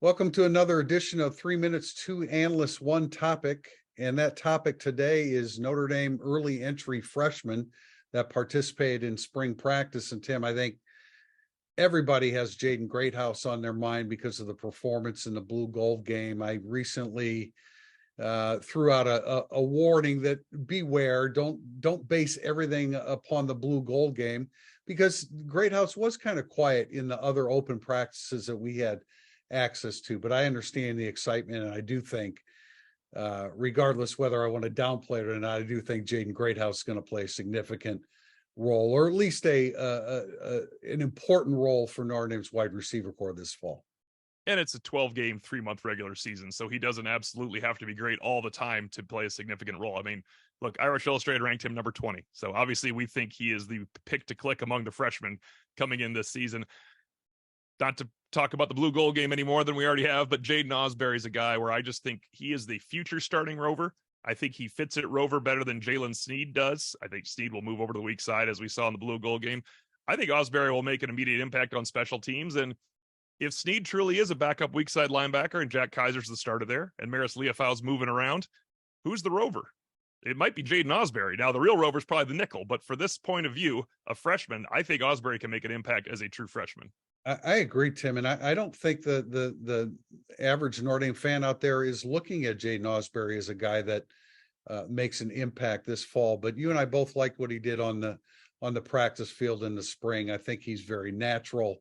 Welcome to another edition of 3 Minutes, Two Analysts, One Topic. And that topic today is Notre Dame early entry freshmen that participated in spring practice. And Tim, I think everybody has Jaden Greathouse on their mind because of the performance in the blue gold game. I recently threw out a warning that beware, don't base everything upon the blue gold game, because Greathouse was kind of quiet in the other open practices that we had access to. But I understand the excitement, and I do think, regardless whether I want to downplay it or not, I do think Jaden Greathouse is going to play a significant role, or at least an important role for Notre Dame's wide receiver corps this fall. And it's a 12-game, 3-month regular season, so he doesn't absolutely have to be great all the time to play a significant role. I mean, look, Irish Illustrated ranked him number 20, so obviously we think he is the pick to click among the freshmen coming in this season. Not to talk about the blue gold game any more than we already have, but Jaden Ausberry is a guy where I just think he is the future starting rover. I think he fits at rover better than Jalen Sneed does. I think Sneed will move over to the weak side, as we saw in the blue gold game. I think Ausberry will make an immediate impact on special teams, and if Sneed truly is a backup weak side linebacker and Jack Kaiser's the starter there and Maris Leofau's moving around, who's the rover? It might be Jaden Ausberry. Now, the real rover is probably the nickel, but for this point of view, a freshman, I think Ausberry can make an impact as a true freshman. I agree, Tim, and I don't think the average Notre Dame fan out there is looking at Jaden Ausberry as a guy that makes an impact this fall. But you and I both like what he did on the practice field in the spring. I think he's very natural,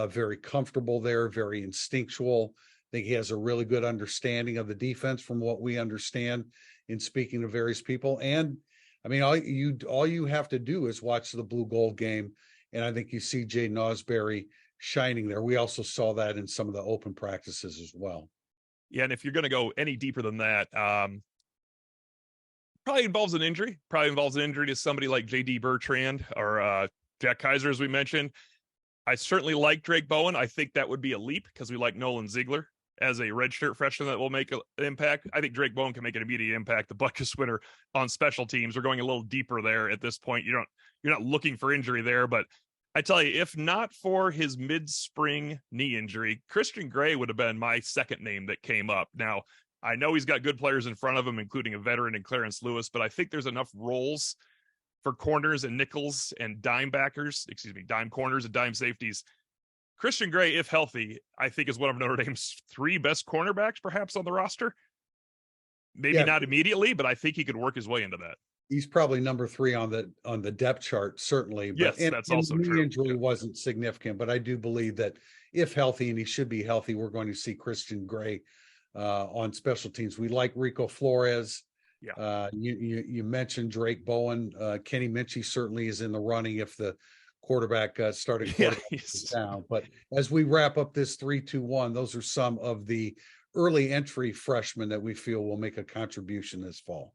very comfortable there, very instinctual. I think he has a really good understanding of the defense from what we understand in speaking to various people. And I mean, all you have to do is watch the blue gold game, and I think you see Jaden Ausberry shining there. We also saw that in some of the open practices as well. Yeah, and if you're going to go any deeper than that, probably involves an injury. Probably involves an injury to somebody like J.D. Bertrand or Jack Kaiser, as we mentioned. I certainly like Drake Bowen. I think that would be a leap because we like Nolan Ziegler as a redshirt freshman that will make an impact. I think Drake Bowen can make an immediate impact. The Butkus winner on special teams. We're going a little deeper there at this point. You're not looking for injury there, but I tell you, if not for his mid-spring knee injury, Christian Gray would have been my second name that came up. Now, I know he's got good players in front of him, including a veteran in Clarence Lewis, but I think there's enough roles for corners and nickels and dime corners and dime safeties. Christian Gray, if healthy, I think is one of Notre Dame's 3 best cornerbacks, perhaps, on the roster. Maybe not immediately, but I think he could work his way into that. He's probably number 3 on the depth chart, certainly. Yes, that's also true. The injury wasn't significant, but I do believe that if healthy, and he should be healthy, we're going to see Christian Gray on special teams. We like Rico Flores. Yeah. You mentioned Drake Bowen. Kenny Minchie certainly is in the running if the quarterback is down. But as we wrap up this 3-2-1, those are some of the early entry freshmen that we feel will make a contribution this fall.